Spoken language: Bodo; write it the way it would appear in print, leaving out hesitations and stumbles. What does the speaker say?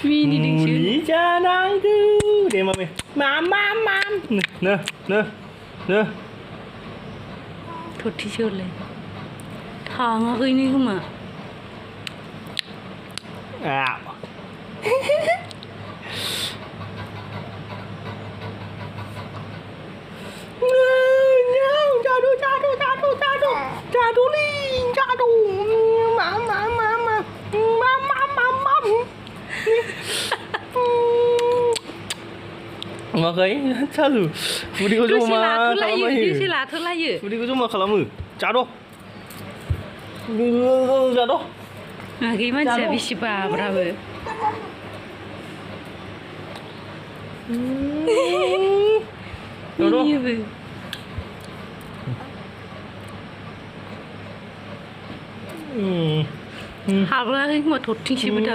Mini đừng chứ. Muni canang tu. Để mà mày. Mam. Nè. Thốt thì chưa lên. Thằng nó ơiนี่không mà. À. Jadu li, jadu. Mam. Makanya selalu Budi ko cuma kalau Dia sila thốt lại dữ. Budi ko cuma kalau jadu. Jadu. Gimana bisa berapa? Jadu. Iya bu. Học ra cái mà thốt thì chỉ biết